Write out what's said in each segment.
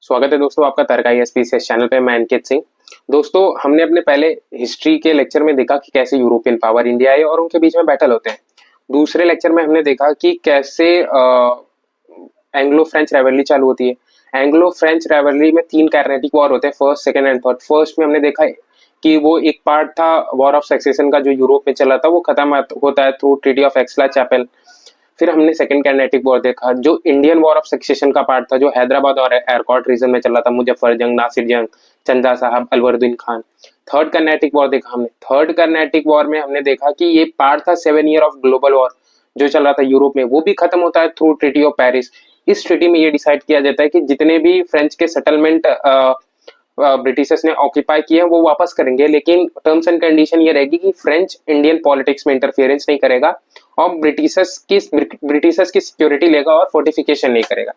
स्वागत है दोस्तों आपका तर्क आईएएस चैनल पे। मैं अंकित सिंह। दोस्तों हमने अपने पहले हिस्ट्री के लेक्चर में देखा कि कैसे यूरोपियन पावर इंडिया है और उनके बीच में बैटल होते हैं। दूसरे लेक्चर में हमने देखा कि कैसे एंग्लो फ्रेंच राइवलरी चालू होती है। एंग्लो फ्रेंच राइवलरी में तीन कैरेटिक वॉर होते हैं, first, second and third. First में हमने देखा कि वो एक पार्ट था वॉर ऑफ सक्सेशन का जो यूरोप में चला था, वो खत्म होता है थ्रू ट्रीटी ऑफ एक्सला-चैपल। फिर हमने सेकंड कैनेटिक वॉर देखा जो इंडियन वॉर ऑफ सक्सेशन का पार्ट था, जो हैदराबाद और एयरकॉट रीजन में चला था, मुजफ्फर जंग, नासिर जंग, चंदा साहब, अलवरुद्दीन खान। थर्ड कर्नेटिक वॉर देखा हमने। थर्ड कर्नेटिक वॉर में हमने देखा कि ये पार्ट था 7 ईयर ऑफ ग्लोबल वॉर जो चल रहा था यूरोप में, वो भी खत्म होता है थ्रू ट्रीटी ऑफ पेरिस। इस ट्रीटी में ये डिसाइड किया जाता है कि जितने भी फ्रेंच के सेटलमेंट ब्रिटिशर्स ने ऑक्यूपाई किए हैं वो वापस करेंगे, लेकिन टर्म्स एंड कंडीशन ये रहेगी कि फ्रेंच इंडियन पॉलिटिक्स में इंटरफियरेंस नहीं करेगा और ब्रिटिशर्स की सिक्योरिटी लेगा और फोर्टिफिकेशन नहीं करेगा।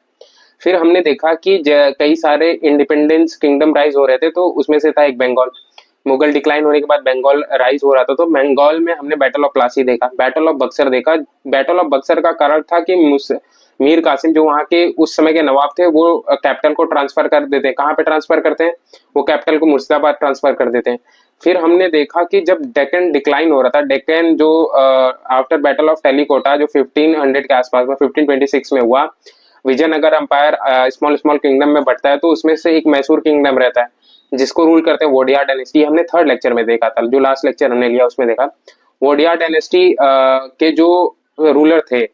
फिर हमने देखा कि कई सारे इंडिपेंडेंस किंगडम राइज हो रहे थे, तो उसमें से था एक बंगाल। मुगल डिक्लाइन होने के बाद बंगाल राइज हो रहा था, तो बंगाल में हमने बैटल ऑफ प्लासी देखा, बैटल ऑफ बक्सर देखा। बैटल ऑफ बक्सर का कारण था कि मीर कासिम जो वहां के उस समय के नवाब थे, वो कैपिटल को ट्रांसफर कर देते हैं। कहाँ पे ट्रांसफर करते हैं? वो कैपिटल को मुर्शिदाबाद ट्रांसफर कर देते हैं। फिर हमने देखा कि जब डेक्कन डिक्लाइन हो रहा था, डेक्कन जो आफ्टर बैटल ऑफ टेलीकोटा जो 1500 के आसपास में 1526 में हुआ, Vijayanagar empire small small kingdom में बढ़ता है, तो उसमें से एक मैसूर किंगडम रहता है जिसको रूल करते हैं वोडिया डायनेस्टी। हमने थर्ड लेक्चर में देखा था, जो लास्ट लेक्चर हमने लिया उसमें देखा वोडिया डायनेस्टी के जो रूलर थे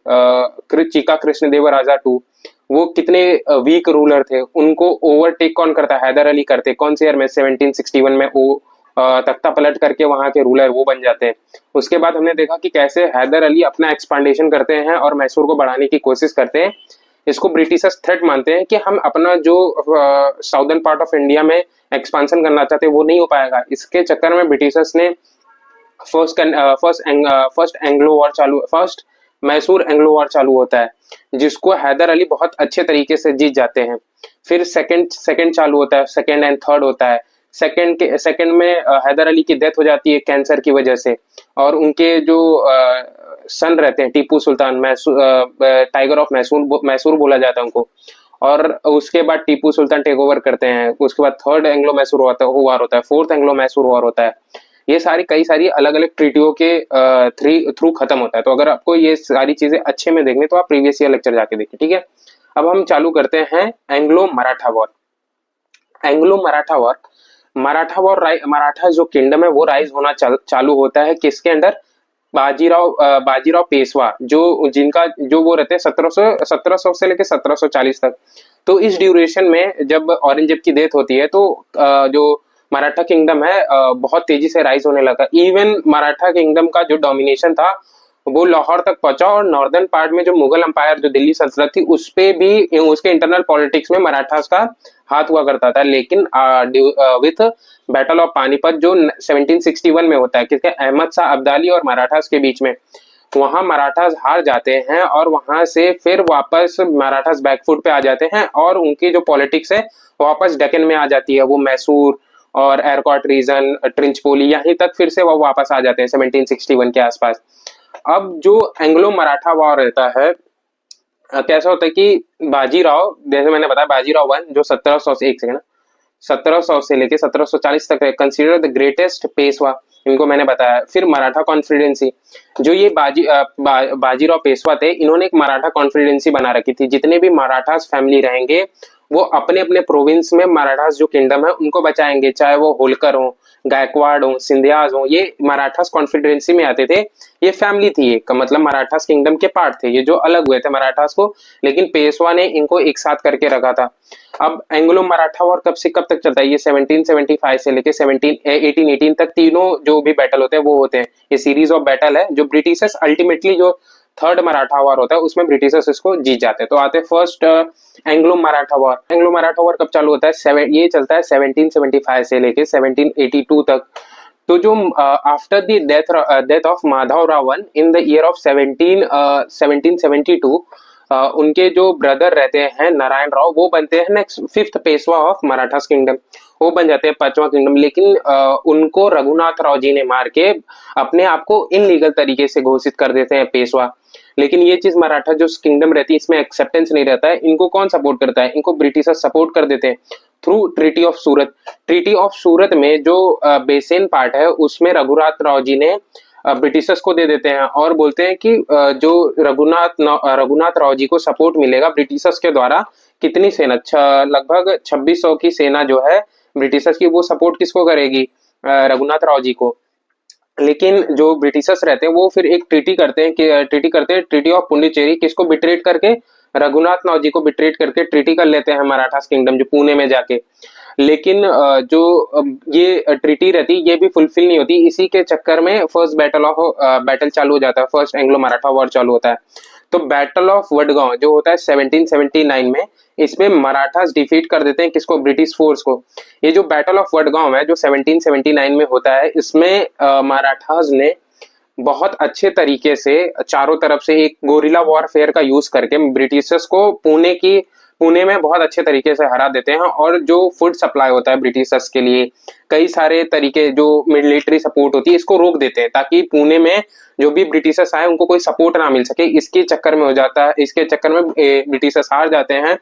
चीका कृष्ण देवराजा टू, वो कितने वीक रूलर थे। उनको ओवरटेक कौन करता है? हैदर अली करते। कौन से ईयर में? 1761 में। वो तख्ता पलट करके वहां के रूलर वो बन जाते हैं। उसके बाद हमने देखा कि कैसे हैदर अली अपना एक्सपांडेशन करते हैं और मैसूर को बढ़ाने की कोशिश करते हैं। इसको ब्रिटिशर्स थ्रेट मानते हैं कि हम अपना जो साउदर्न पार्ट ऑफ इंडिया में एक्सपांशन करना चाहते हैं वो नहीं हो पाएगा। इसके चक्कर में ब्रिटिशर्स ने first Anglo war first Mysore Anglo war चालू होता है, जिसको हैदर अली बहुत अच्छे तरीके से जीत जाते हैं। फिर सेकंड चालू होता है, सेकंड एंड थर्ड होता है। सेकंड में हैदर अली की डेथ हो जाती है कैंसर की वजह से, और उनके जो सन रहते हैं टीपू सुल्तान, टाइगर ऑफ मैसूर बोला जाता है उनको, और उसके बाद टीपू सुल्तान टेक ओवर करते हैं। उसके बाद थर्ड एंग्लो मैसूर वॉर होता है, फोर्थ एंग्लो मैसूर वॉर होता है। ये कई सारी अलग अलग ट्रीटियों के थ्रू खत्म होता है। तो अगर आपको ये सारी चीजें अच्छे में देखनी तो आप प्रीवियस ईयर लेक्चर जाके देखिए, ठीक है। अब हम चालू करते हैं Anglo Maratha war. Anglo Maratha war Maratha जो किंगडम है वो राइज होना चालू होता है किसके अंडर? बाजीराव पेशवा, जो वो रहते हैं 1700 से लेकर 1740 तक। तो इस ड्यूरेशन में जब औरंगजेब की डेथ होती है, तो जो मराठा किंगडम है बहुत तेजी से राइज होने लगा। इवन मराठा किंगडम का जो डोमिनेशन था वो लाहौर तक पहुंचा, और नॉर्दर्न पार्ट में जो मुगल अंपायर जो दिल्ली सल्तनत थी उस पे भी उसके इंटरनल पॉलिटिक्स में मराठास का हाथ हुआ करता था। लेकिन विथ बैटल ऑफ पानीपत जो 1761 में होता है, क्योंकि अहमद शाह अब्दाली और मराठास के बीच में, वहां मराठास हार जाते हैं और वहां से फिर वापस मराठास बैकफुट पे आ जाते हैं, और उनकी जो पॉलिटिक्स है वापस डेक्कन में आ जाती है। वो मैसूर और एयरकॉट रीजन, ट्रिंचपोली, यहीं तक फिर से वो वापस आ जाते हैं 1761 के आसपास। अब जो एंग्लो मराठा वॉर रहता है, कैसा होता है कि बाजीराव, जैसे मैंने बताया, बाजीराव वन जो 1700 से 1700 से लेके 1740 तक कंसीडर द ग्रेटेस्ट पेशवा, इनको मैंने बताया। फिर मराठा कॉन्फिडेंसी, जो ये बाजीराव पेशवा थे, इन्होंने एक मराठा कॉन्फिडेंसी बना रखी थी। जितने भी मराठास फैमिली रहेंगे वो अपने अपने प्रोविंस में मराठास जो किंगडम है उनको बचाएंगे, चाहे वो होलकर हो, गायकवाड़ हो, सिंधियाज हो, ये मराठास कॉन्फिडेंसी में आते थे। ये फैमिली थी एक, मतलब मराठास किंगडम के पार्ट थे ये, जो अलग हुए थे मराठास को, लेकिन पेशवा ने इनको एक साथ करके रखा था। अब एंग्लो मराठा वॉर कब से कब तक चलता है? ये 1775 से लेके 1818 तक तीनों जो भी बैटल होते हैं वो होते हैं। ये सीरीज ऑफ बैटल है जो ब्रिटिशर्स अल्टीमेटली, जो थर्ड मराठा वॉर होता है उसमें ब्रिटिशर्स इसको जीत जाते हैं। तो आते हैं first Anglo Maratha war. Anglo Maratha war कब चालू होता है? ये चलता है 1775 से लेके 1782 तक। तो जो after the death of Madhav Rao in the year of 1772, उनके जो ब्रदर रहते हैं नारायण राव, वो बनते हैं next fifth Peshwa of Marathas kingdom, वो बन जाते हैं पांचवा किंगडम। लेकिन उनको रघुनाथ राव जी ने मार के अपने आप को इनलीगल तरीके से घोषित कर देते हैं पेशवा। लेकिन ये चीज मराठा जो किंगडम रहती है इसमें एक्सेप्टेंस नहीं रहता है। इनको कौन सपोर्ट करता है? इनको ब्रिटिशर्स सपोर्ट कर देते हैं through treaty of Surat. Treaty of Surat में जो बेसेन पार्ट है उसमें रघुनाथ राव जी ने ब्रिटिशर्स को दे देते हैं और बोलते हैं कि जो रघुनाथ राव जी को सपोर्ट मिलेगा ब्रिटिशर्स के द्वारा, कितनी सेना, लगभग 2600 की सेना जो है ब्रिटिशर्स की, वो सपोर्ट किसको करेगी? रघुनाथ राव जी को। लेकिन जो ब्रिटिशर्स रहते हैं वो फिर एक ट्रीटी करते हैं कि ट्रीटी ऑफ पुंडीचेरी, किसको बिट्रेट करके? रघुनाथ राव जी को बिट्रेट करके ट्रीटी कर लेते हैं मराठास किंगडम जो पुणे में जाके। लेकिन ये ट्रीटी रहती ये भी फुलफिल नहीं होती। इसी के चक्कर में फर्स्ट बैटल चालू हो जाता है, फर्स्ट एंग्लो मराठा वॉर चालू होता है। तो बैटल ऑफ वडगांव जो होता है 1779 में, इसमें मराठास डिफीट कर देते हैं किसको? ब्रिटिश फोर्स को। ये जो बैटल ऑफ वडगांव है जो 1779 में होता है, इसमें मराठास ने बहुत अच्छे तरीके से चारों तरफ से एक गोरिल्ला वॉरफेयर का यूज करके ब्रिटिशर्स को पुणे में बहुत अच्छे तरीके से हरा देते हैं। और जो फूड सप्लाई होता है ब्रिटिशर्स के लिए, कई सारे तरीके जो मिलिट्री सपोर्ट होती है, इसको रोक देते हैं ताकि पुणे में जो भी ब्रिटिशर्स आए उनको कोई सपोर्ट ना मिल सके। इसके चक्कर में हो जाता है, इसके चक्कर में ब्रिटिशर्स हार जाते हैं।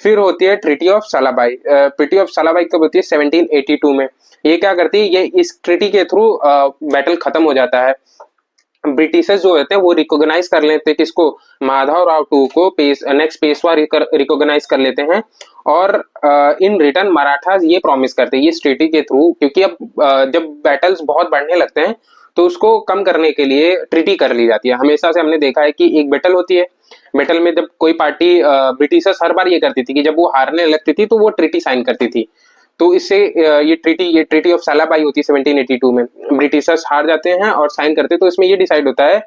फिर होती है ट्रीटी ऑफ सलाबाई। ट्रीटी ऑफ सलाबाई कब होती है? 1782 में। ये क्या करती है? ये इस ट्रीटी के थ्रू बैटल खत्म हो जाता है। ब्रिटिशर्स जो होते हैं वो रिकॉग्नाइज कर लेते हैं किसको? माधव राव टू को नेक्स्ट पेशवा रिकॉग्नाइज कर लेते हैं। और इन रिटर्न मराठास ये प्रॉमिस करते हैं इस ट्रीटी के थ्रू, क्योंकि अब जब बैटल्स बहुत बढ़ने लगते हैं तो उसको कम करने के लिए ट्रीटी कर ली जाती है। हमेशा से हमने देखा है कि एक बैटल होती है, बैटल में जब कोई पार्टी, ब्रिटिशर्स हर बार ये करती थी कि जब वो हारने लगती थी तो वो ट्रीटी साइन करती थी। तो इससे ये ट्रीटी ऑफ सलाबाई होती है 1782 में। ब्रिटिशर्स हार जाते हैं और साइन करते हैं। तो इसमें ये डिसाइड होता है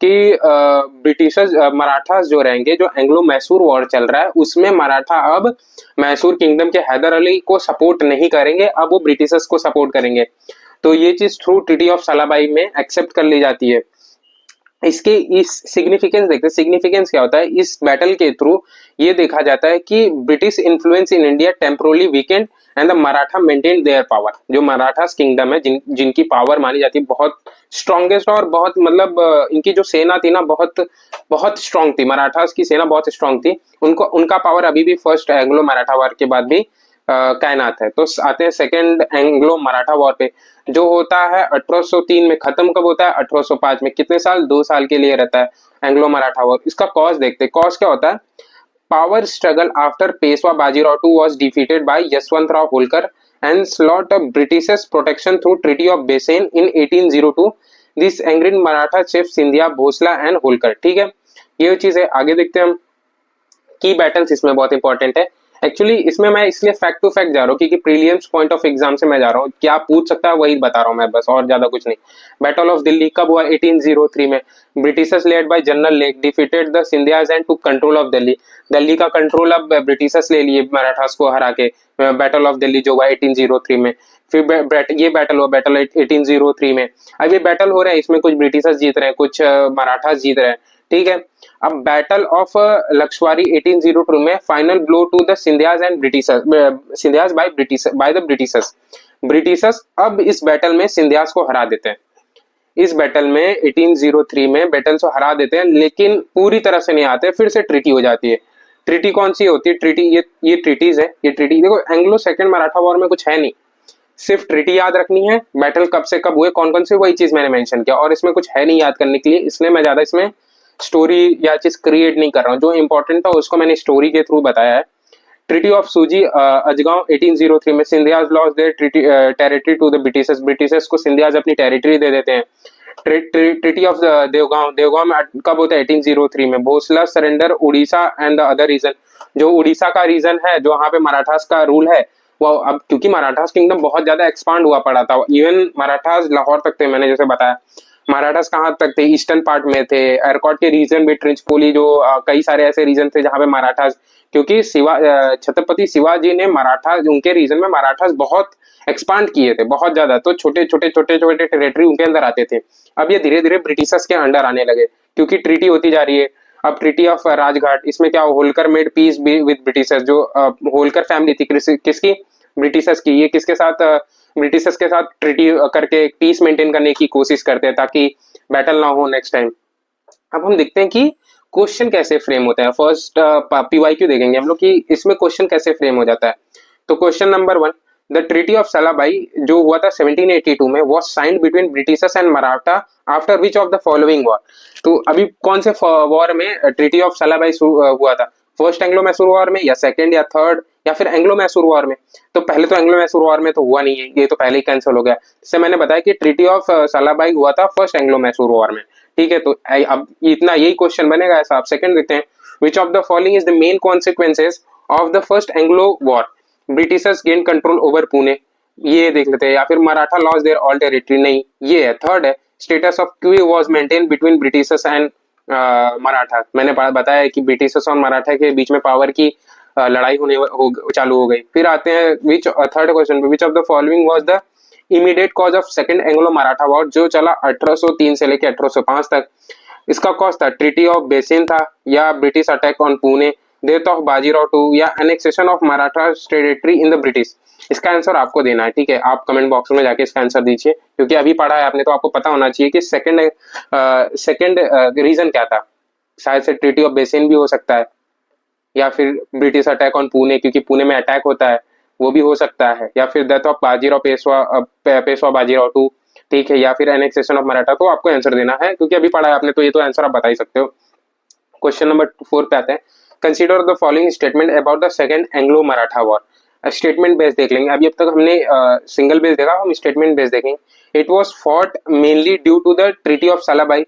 कि ब्रिटिशर्स, मराठास जो रहेंगे, जो एंग्लो मैसूर वॉर चल रहा है उसमें मराठा अब मैसूर किंगडम के हैदर अली को सपोर्ट नहीं करेंगे, अब वो ब्रिटिशर्स को सपोर्ट करेंगे। तो ये चीज थ्रू ट्रीटी ऑफ सलाबाई में एक्सेप्ट कर ली जाती है। इसके इस सिग्निफिकेंस देखते हैं। सिग्निफिकेंस क्या होता है? इस बैटल के थ्रू ये देखा जाता है कि British influence in India temporarily weekend and the Maratha maintain their power. जो मराठास किंगडम है, जिनकी पावर मानी जाती है बहुत स्ट्रॉन्गेस्ट, और बहुत मतलब इनकी जो सेना थी ना बहुत बहुत स्ट्रांग थी, मराठास की सेना बहुत स्ट्रांग थी। उनका पावर अभी भी फर्स्ट एंग्लो मराठा वॉर के बाद भी कायनात है। तो आते हैं सेकेंड एंग्लो मराठा वॉर पे, जो होता है 1803 में। खत्म कब होता है? 1805 में। कितने साल? 2 साल के लिए रहता है एंग्लो मराठा वॉर। इसका कॉज देखते हैं। कॉज क्या होता है? Power struggle after Peshwa Bajirao two was defeated by Yashwant Rao Holkar and slot Britishers protection through treaty of Bassein in 1802। This angered Maratha chief Scindia, Bhonsle and Holkar. ठीक है, ये चीज है। आगे देखते हैं हम। की बैटल्स इसमें बहुत इंपॉर्टेंट है। एक्चुअली इसमें मैं इसलिए फैक्ट टू फैक्ट जा रहा हूँ क्योंकि प्रीलियम्स पॉइंट ऑफ एग्जाम से मैं जा रहा हूँ, क्या पूछ सकता है वही बता रहा हूँ मैं, बस और ज्यादा कुछ नहीं। बैटल ऑफ दिल्ली कब हुआ? 1803 में। Britishers led by general lake defeated the Scindias and took control of Delhi. Delhi का कंट्रोल अब ब्रिटिशर्स ले लिए मराठास को हरा के। बैटल ऑफ दिल्ली जो हुआ 1803 में। फिर ये बैटल हुआ, बैटल 1803 में। अब ये बैटल हो रहा है, इसमें कुछ ब्रिटिशर्स जीत रहे हैं, कुछ मराठास जीत रहे हैं। ठीक है, अब बैटल ऑफ लक्ष्वारी 1802 में final blow to the Scindias and Britishers, Scindias by the Britishers. Britishers अब इस बैटल में सिंधियाज को हरा देते हैं। इस बैटल में 1803 में बैटल को हरा देते हैं, लेकिन पूरी तरह से नहीं आते। फिर से ट्रीटी हो जाती है। ट्रीटी कौन सी होती है? ट्रीटी ये ट्रीटीज है। ये ट्रीटी देखो, एंग्लो सेकंड मराठा वॉर में कुछ है नहीं, सिर्फ ट्रीटी याद रखनी है। बैटल कब से कब हुए, कौन कौन से, वही चीज मैंने मेंशन किया। और इसमें कुछ है नहीं याद करने के लिए, इसलिए मैं ज्यादा इसमें स्टोरी या चीज क्रिएट नहीं कर रहा हूँ। जो इंपॉर्टेंट था उसको मैंने स्टोरी के थ्रू बताया है। ट्रीटी ऑफ सूजी अजगांव 1803 में Scindias lost their territory to the Britishers. Britishers को सिंधियाज अपनी टेरिटरी दे देते हैं। ट्रीटी ऑफ देवगांव में कब होता है? 1803 में। Bhonsle surrender Orissa and the other region. जो उड़ीसा का रीजन है, जो वहां पे मराठास का रूल है, वो अब क्योंकि मराठास किंगडम बहुत ज्यादा एक्सपांड हुआ पड़ा था, इवन मराठास लाहौर तक थे, मैंने जैसे बताया। मराठास कहाँ तक थे? ईस्टर्न पार्ट में थे। एयरकॉट के रीजन में ट्रिंचपोली, जो कई सारे ऐसे रीजन थे जहाँ पे मराठास, क्योंकि छत्रपति शिवाजी ने मराठास, उनके रीजन में मराठास बहुत एक्सपांड किए थे, बहुत ज्यादा। तो छोटे छोटे टेरिटरी उनके अंदर आते थे। अब ये धीरे धीरे ब्रिटिशर्स के अंडर आने लगे क्योंकि ट्रीटी होती जा रही है। अब ट्रीटी ऑफ राजघाट, इसमें क्या Holkar made peace with Britishers, जो होलकर फैमिली थी किसकी, ब्रिटिशर्स की, ये किसके साथ, ब्रिटिशर्स के साथ ट्रीटी करके पीस मेंटेन करने की कोशिश करते हैं ताकि बैटल ना हो नेक्स्ट टाइम। अब हम देखते हैं कि क्वेश्चन कैसे फ्रेम होते हैं। फर्स्ट पीवाईक्यू देखेंगे हम लोग कि इसमें क्वेश्चन कैसे फ्रेम हो जाता है। तो question number 1, the treaty of Salbai जो हुआ था 1782 में, was signed between Britishers and Maratha after which of the following war. तो अभी कौन से वॉर में ट्रीटी ऑफ सलाबाई हुआ था, फर्स्ट एंग्लो मैसूर वॉर में, या सेकंड, या थर्ड, या फिर एंग्लो मैसूर वॉर में। तो पहले तो एंग्लो मैसूर वॉर में तो हुआ नहीं है, ये तो पहले ही कैंसिल हो गया। जैसे मैंने बताया कि ट्रीटी ऑफ सलाबाई हुआ था फर्स्ट एंग्लो मैसूर वॉर में, ठीक है। तो अब इतना यही क्वेश्चन बनेगा ऐसा। आप सेकंड देखते हैं, which of the following is the main consequences of the first Anglo war, Britishers gain control over Pune, ये देख लेते हैं। या फिर मराठा लॉस देयर ऑल टेरिटरी, नहीं ये है। थर्ड है, status of quo was maintain between Britishers and Maratha, मैंने बताया कि ब्रिटिशर्स और मराठा के बीच में पावर की लड़ाई चालू हो गई। फिर आते हैं विच थर्ड क्वेश्चन पे, विच of the following was the immediate cause of second Anglo Maratha war, जो चला 1803 से लेकर 1805 तक। इसका कॉज था ट्रीटी ऑफ बेसिन था, या British attack on Pune, death of Bajirao two, या annexation of Maratha territory in the British. इसका आंसर आपको देना है, ठीक है। आप कमेंट बॉक्स में जाके इसका आंसर दीजिए, क्योंकि अभी पढ़ा है आपने तो आपको पता होना चाहिए कि सेकंड रीजन क्या था। शायद से ट्रीटी ऑफ बेसिन भी हो सकता है, या फिर ब्रिटिश अटैक ऑन पुणे, क्योंकि पुणे में अटैक होता है, वो भी हो सकता है, या फिर death of Bajirao Peshwa Bajirao two, ठीक है, या फिर एनेक्सेशन ऑफ मराठा। तो आपको आंसर देना है, क्योंकि अभी पढ़ा है आपने तो ये तो आंसर आप बता ही सकते हो। क्वेश्चन नंबर 4 पे आते हैं, consider the following statement about the second Anglo Maratha war. Statement base देख लेंगे, अभी अब तक हमने सिंगल बेस देखा, हम स्टेटमेंट बेस देखेंगे। It was fought mainly due to the treaty of Salbai,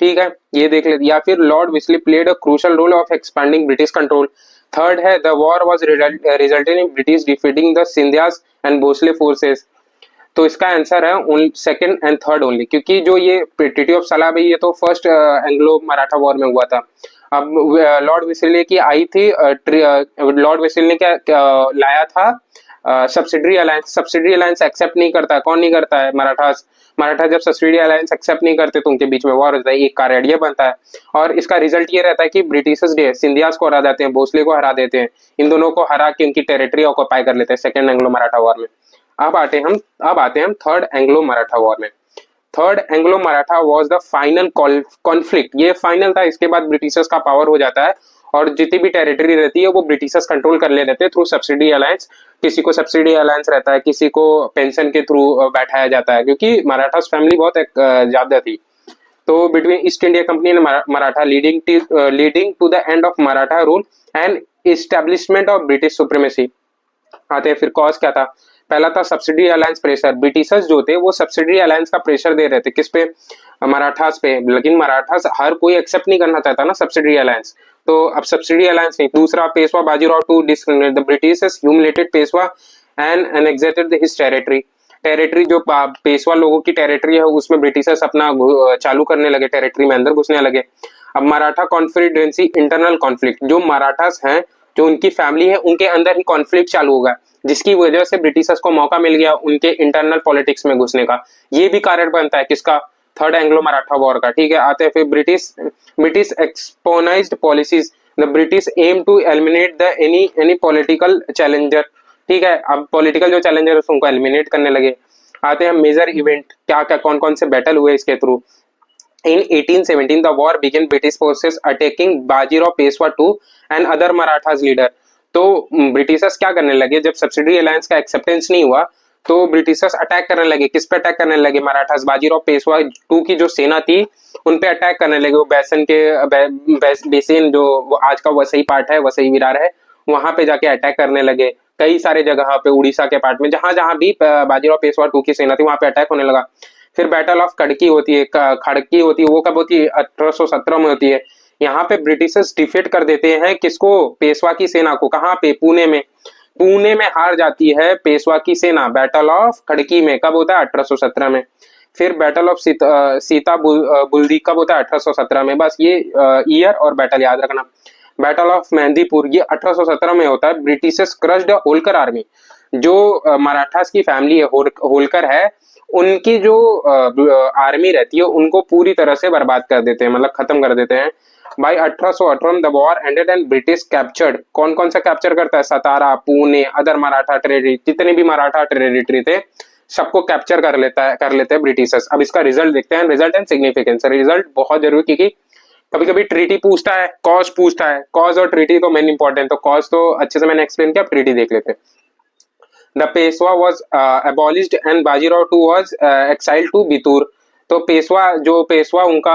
ठीक है, ये देख लेते। या फिर Lord Wellesley played a crucial role of expanding British control. Third है, the war was resulted in British defeating the Scindias and Bhonsle forces. तो इसका आंसर है सेकंड एंड थर्ड ओनली, क्योंकि जो ये ट्रीटी ऑफ सलाबाई ये तो फर्स्ट एंग्लो मराठा वॉर में हुआ था। अब लॉर्ड वेस्ले की आई थी, लॉर्ड वेस्ले ने क्या लाया था, subsidiary alliance. Subsidiary alliance accept नहीं करता, कौन नहीं करता है, मराठा जब सब्सिडरी अलायंस एक्सेप्ट नहीं करते तो उनके बीच में वॉर होता है, एक का रेडिया बनता है, और इसका रिजल्ट ये रहता है कि ब्रिटिशर्स सिंधियास को हरा देते हैं, भोसले को हरा देते हैं, इन दोनों को हरा के उनकी टेरिटरी ऑक्यूपाई कर लेते हैं सेकंड एंग्लो मराठा वॉर में। अब आते हैं हम थर्ड एंग्लो मराठा वॉर में। Third Anglo Maratha was the final conflict, ये फाइनल था, इसके बाद ब्रिटिशर्स का पावर हो जाता है, और जितनी भी टेरिटरी रहती है वो ब्रिटिशर्स कंट्रोल कर ले रहते हैं थ्रू सब्सिडी अलायंस। किसी को सब्सिडी अलायंस रहता है, किसी को पेंशन के थ्रू बैठाया जाता है, क्योंकि मराठास फैमिली बहुत ज्यादा थी। तो between East India Company and Maratha, leading to the end of Maratha rule and establishment of British supremacy. आते हैं फिर कॉज क्या था। पहला था सब्सिडी अलायंस प्रेशर, ब्रिटिशर्स जो थे वो सब्सिडी अलायंस का प्रेशर दे रहे थे, किस पे, मराठास पे, लेकिन मराठास हर कोई एक्सेप्ट नहीं करना चाहता ना सब्सिडी अलायंस, तो अब सब्सिडी अलायंस नहीं। दूसरा, Peshwa Bajirao two discriminate the Britishers humiliated Peshwa and annexed his territory जो पेशवा लोगों की टेरिटरी है उसमें ब्रिटिशर्स अपना चालू करने लगे, टेरिटरी में अंदर घुसने लगे। अब मराठा कॉन्फिडेंसी इंटरनल कॉन्फ्लिक्ट, जो मराठास हैं, जो उनकी फैमिली है, उनके अंदर ही कॉन्फ्लिक्ट चालू होगा, जिसकी वजह से ब्रिटिशर्स को मौका मिल गया उनके इंटरनल पॉलिटिक्स में घुसने का। ये भी कारण बनता है किसका, थर्ड एंग्लो मराठा वॉर का, ठीक है। आते हैं फिर British expansionist policies, the British aim to eliminate the any political challenger, ठीक है। अब पॉलिटिकल जो चैलेंजर है उनको एलिमिनेट करने लगे। आते हैं मेजर इवेंट, क्या क्या कौन कौन से बैटल हुए इसके through. In 1817, the war began. British forces attacking Bajirao Peshwa II and other Marathas leader. तो ब्रिटिशर्स क्या करने लगे, जब सब्सिडी अलायंस का एक्सेप्टेंस नहीं हुआ तो ब्रिटिशर्स अटैक करने लगे। किस पे अटैक करने लगे, मराठास, बाजीराव पेशवा II की जो सेना थी उन पे अटैक करने लगे। वो बेसिन जो आज का वसई पार्ट है, वसई विरार है, वहां पे जाके अटैक करने लगे। कई सारे जगह पे, उड़ीसा के पार्ट में, जहां जहां भी बाजीराव पेशवा II की सेना थी वहां पे अटैक होने लगा। फिर बैटल ऑफ खड़की होती है, वो कब होती है, 1817 में होती है। यहाँ पे ब्रिटिशर्स डिफीट कर देते हैं किसको, पेशवा की सेना को। कहाँ पे, पुणे में हार जाती है पेशवा की सेना बैटल ऑफ खड़की में। कब होता है, 1817 में। फिर बैटल ऑफ सीता बुल्दी कब होता है, 1817 में। बस ये ईयर और बैटल याद रखना। बैटल ऑफ मेहंदीपुर ये 1817 में होता है। ब्रिटिशर्स क्रश्ड होलकर आर्मी, जो मराठास की फैमिली है, होलकर है, उनकी जो आर्मी रहती है उनको पूरी तरह से बर्बाद कर देते हैं, मतलब खत्म कर देते हैं। By 1818 the war ended and British captured, कौन कौन सा कैप्चर करता है, सतारा, पुणे, अदर मराठा टेरिटरी, जितने भी मराठा टेरिटरी थे सबको कैप्चर कर लेते हैं ब्रिटिशर्स। अब इसका रिजल्ट देखते हैं, रिजल्ट एंड सिग्निफिकेंस। रिजल्ट बहुत जरूरी, क्योंकि कभी कभी ट्रीटी पूछता है, कॉज पूछता है, कॉज और ट्रीटी तो मेन इंपॉर्टेंट, तो कॉज तो अच्छे से मैंने एक्सप्लेन किया, ट्रीटी देख लेते हैं। The Peshwa was abolished and Bajirao two was exiled to Bithoor. तो पेशवा, जो पेशवा उनका